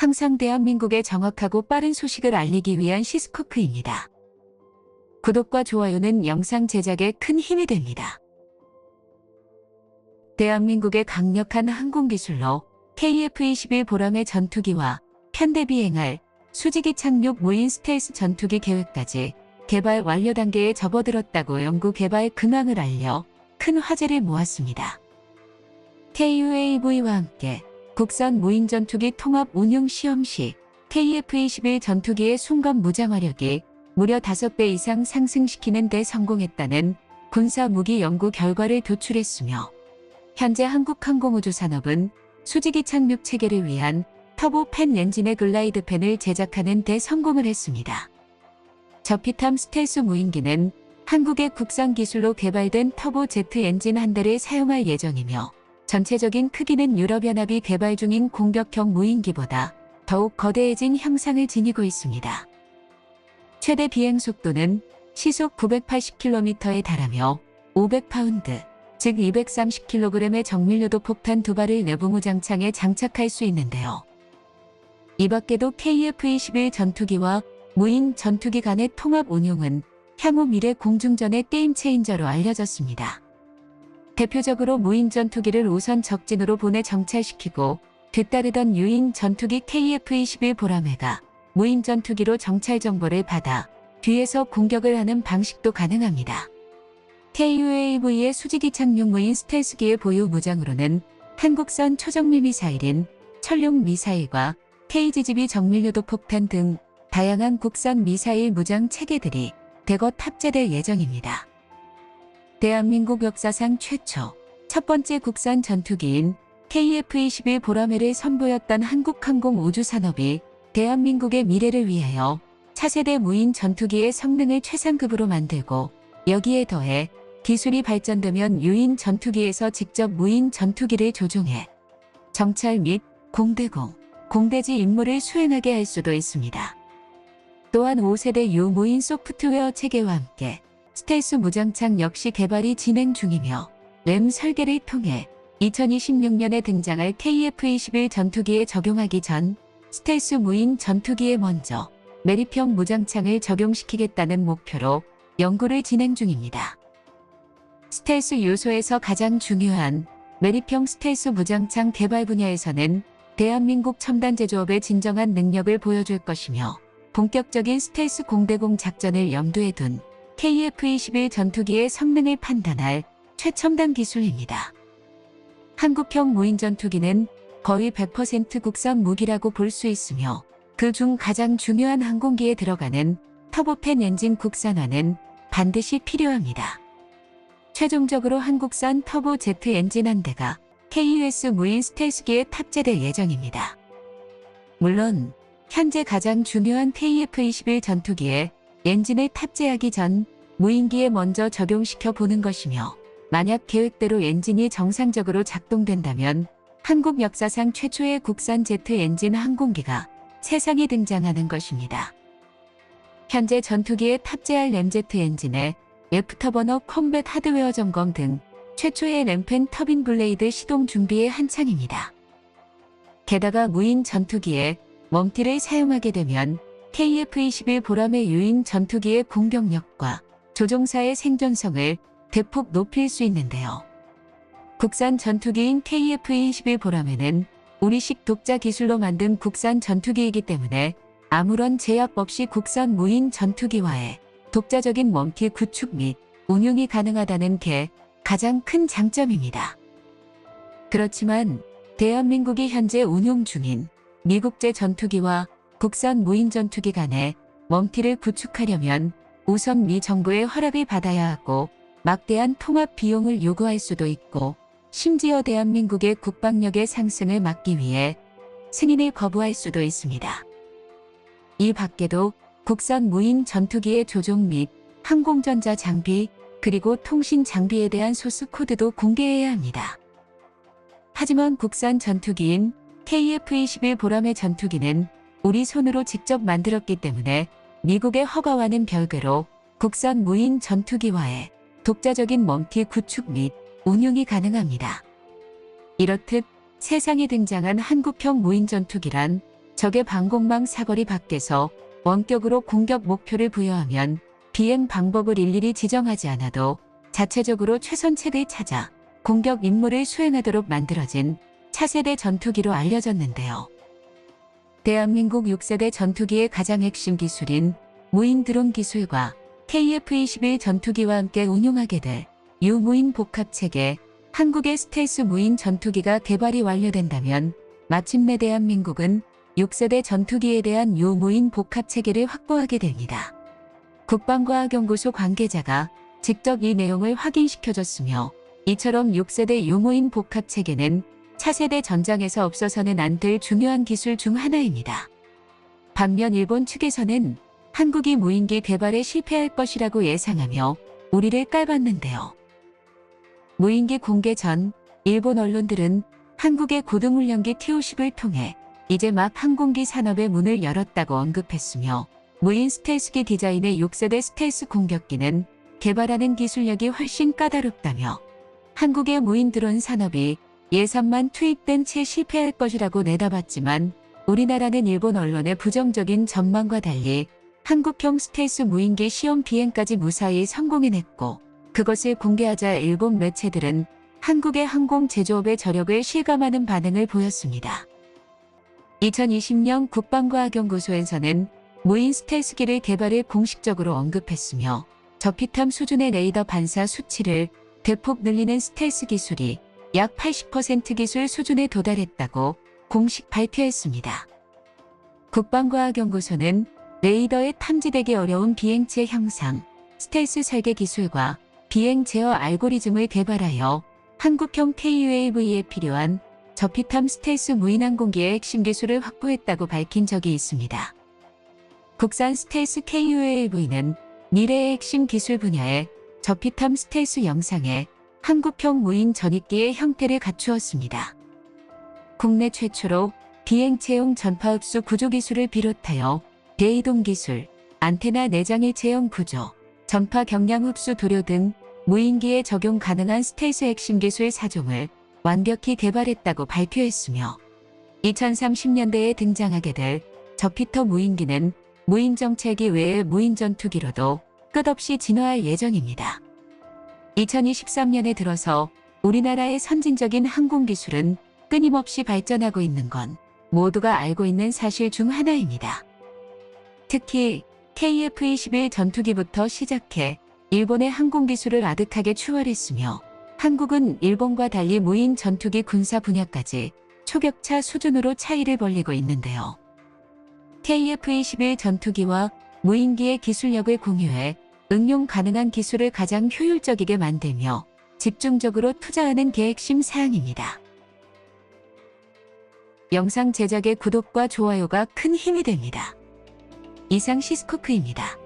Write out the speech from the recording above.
항상 대한민국에 정확하고 빠른 소식을 알리기 위한 시스코프입니다. 구독과 좋아요는 영상 제작에 큰 힘이 됩니다. 대한민국의 강력한 항공기술로 KF-21 보람의 전투기와 편대 비행할 수직이 착륙 무인 스텔스 전투기 계획까지 개발 완료 단계에 접어들었다고 연구 개발 근황을 알려 큰 화제를 모았습니다. KUAV와 함께 국산 무인 전투기 통합 운용 시험 시 KF-21 전투기의 순간 무장화력이 무려 5배 이상 상승시키는 데 성공했다는 군사 무기 연구 결과를 도출했으며, 현재 한국항공우주산업은 수직이 착륙 체계를 위한 터보팬 엔진의 글라이드팬을 제작하는 데 성공을 했습니다. 저피탐 스텔스 무인기는 한국의 국산 기술로 개발된 터보제트 엔진 한 대를 사용할 예정이며, 전체적인 크기는 유럽연합이 개발 중인 공격형 무인기보다 더욱 거대해진 형상을 지니고 있습니다. 최대 비행 속도는 시속 980km에 달하며 500파운드, 즉 230kg의 정밀유도 폭탄 2발을 내부무장창에 장착할 수 있는데요. 이 밖에도 KF-21 전투기와 무인 전투기 간의 통합 운용은 향후 미래 공중전의 게임 체인저로 알려졌습니다. 대표적으로 무인 전투기를 우선 적진으로 보내 정찰시키고 뒤따르던 유인 전투기 KF-21 보라매가 무인 전투기로 정찰 정보를 받아 뒤에서 공격을 하는 방식도 가능합니다. KUAV의 수직이 착륙 무인 스텔스기의 보유 무장으로는 한국산 초정밀 미사일인 철룡 미사일과 KGB 정밀유도 폭탄 등 다양한 국산 미사일 무장 체계들이 대거 탑재될 예정입니다. 대한민국 역사상 최초 첫 번째 국산 전투기인 KF-21 보라매를 선보였던 한국항공우주산업이 대한민국의 미래를 위하여 차세대 무인 전투기의 성능을 최상급으로 만들고, 여기에 더해 기술이 발전되면 유인 전투기에서 직접 무인 전투기를 조종해 정찰 및 공대공, 공대지 임무를 수행하게 할 수도 있습니다. 또한 5세대 유무인 소프트웨어 체계와 함께 스텔스 무장창 역시 개발이 진행 중이며, 램 설계를 통해 2026년에 등장할 KF-21 전투기에 적용하기 전 스텔스 무인 전투기에 먼저 매립형 무장창을 적용시키겠다는 목표로 연구를 진행 중입니다. 스텔스 요소에서 가장 중요한 매립형 스텔스 무장창 개발 분야에서는 대한민국 첨단 제조업의 진정한 능력을 보여줄 것이며, 본격적인 스텔스 공대공 작전을 염두에 둔 KF-21 전투기의 성능을 판단할 최첨단 기술입니다. 한국형 무인 전투기는 거의 100% 국산 무기라고 볼 수 있으며, 그중 가장 중요한 항공기에 들어가는 터보팬 엔진 국산화는 반드시 필요합니다. 최종적으로 한국산 터보제트 엔진 한 대가 KUS 무인 스텔스기에 탑재될 예정입니다. 물론 현재 가장 중요한 KF-21 전투기에 엔진을 탑재하기 전 무인기에 먼저 적용시켜 보는 것이며, 만약 계획대로 엔진이 정상적으로 작동된다면 한국 역사상 최초의 국산 제트 엔진 항공기가 세상에 등장하는 것입니다. 현재 전투기에 탑재할 램제트 엔진의 애프터버너 컴뱃 하드웨어 점검 등 최초의 램팬 터빈 블레이드 시동 준비에 한창입니다. 게다가 무인 전투기에 멈티를 사용하게 되면 KF-21 보라매 유인 전투기의 공격력과 조종사의 생존성을 대폭 높일 수 있는데요. 국산 전투기인 KF-21 보라매는 우리식 독자 기술로 만든 국산 전투기이기 때문에 아무런 제약 없이 국산 무인 전투기와의 독자적인 멈티 구축 및 운용이 가능하다는 게 가장 큰 장점입니다. 그렇지만 대한민국이 현재 운용 중인 미국제 전투기와 국산 무인 전투기 간의 멈티를 구축하려면 우선 미 정부의 허락을 받아야 하고, 막대한 통합 비용을 요구할 수도 있고, 심지어 대한민국의 국방력의 상승을 막기 위해 승인을 거부할 수도 있습니다. 이 밖에도 국산 무인 전투기의 조종 및 항공전자 장비, 그리고 통신 장비에 대한 소스 코드도 공개해야 합니다. 하지만 국산 전투기인 KF-21 보라매 전투기는 우리 손으로 직접 만들었기 때문에 미국의 허가와는 별개로 국산 무인 전투기와의 독자적인 멈티 구축 및 운용이 가능합니다. 이렇듯 세상에 등장한 한국형 무인 전투기란 적의 방공망 사거리 밖에서 원격으로 공격 목표를 부여하면 비행 방법을 일일이 지정하지 않아도 자체적으로 최선책을 찾아 공격 임무를 수행하도록 만들어진 차세대 전투기로 알려졌는데요. 대한민국 6세대 전투기의 가장 핵심 기술인 무인 드론 기술과 KF-21 전투기와 함께 운용하게 될 유무인 복합체계, 한국의 스텔스 무인 전투기가 개발이 완료된다면 마침내 대한민국은 6세대 전투기에 대한 유무인 복합체계를 확보하게 됩니다. 국방과학연구소 관계자가 직접 이 내용을 확인시켜줬으며, 이처럼 6세대 유무인 복합체계는 차세대 전장에서 없어서는 안 될 중요한 기술 중 하나입니다. 반면 일본 측에서는 한국이 무인기 개발에 실패할 것이라고 예상하며 우리를 깔봤는데요. 무인기 공개 전 일본 언론들은 한국의 고등훈련기 T-50을 통해 이제 막 항공기 산업의 문을 열었다고 언급했으며, 무인 스텔스기 디자인의 6세대 스텔스 공격기는 개발하는 기술력이 훨씬 까다롭다며 한국의 무인 드론 산업이 예산만 투입된 채 실패할 것이라고 내다봤지만, 우리나라는 일본 언론의 부정적인 전망과 달리 한국형 스텔스 무인기 시험 비행까지 무사히 성공해냈고, 그것을 공개하자 일본 매체들은 한국의 항공 제조업의 저력을 실감하는 반응을 보였습니다. 2020년 국방과학연구소에서는 무인 스텔스기를 개발을 공식적으로 언급했으며, 저피탐 수준의 레이더 반사 수치를 대폭 늘리는 스텔스 기술이 약 80% 기술 수준에 도달했다고 공식 발표했습니다. 국방과학연구소는 레이더에 탐지되기 어려운 비행체 형상, 스텔스 설계 기술과 비행 제어 알고리즘을 개발하여 한국형 KUAV에 필요한 저피탐 스텔스 무인 항공기의 핵심 기술을 확보했다고 밝힌 적이 있습니다. 국산 스텔스 KUAV는 미래의 핵심 기술 분야의 저피탐 스텔스 영상에 한국형 무인 전익기의 형태를 갖추었습니다. 국내 최초로 비행체용 전파 흡수 구조 기술을 비롯하여 대이동 기술, 안테나 내장일체형 구조, 전파 경량 흡수 도료 등 무인기에 적용 가능한 스텔스 핵심 기술 4종을 완벽히 개발했다고 발표했으며, 2030년대에 등장하게 될 저피터 무인기는 무인 정찰기 외의 무인 전투기로도 끝없이 진화할 예정입니다. 2023년에 들어서 우리나라의 선진적인 항공기술은 끊임없이 발전하고 있는 건 모두가 알고 있는 사실 중 하나입니다. 특히 KF-21 전투기부터 시작해 일본의 항공기술을 아득하게 추월했으며, 한국은 일본과 달리 무인 전투기 군사 분야까지 초격차 수준으로 차이를 벌리고 있는데요. KF-21 전투기와 무인기의 기술력을 공유해 응용 가능한 기술을 가장 효율적이게 만들며 집중적으로 투자하는 게 핵심 사항입니다. 영상 제작의 구독과 좋아요가 큰 힘이 됩니다. 이상 시스코프입니다.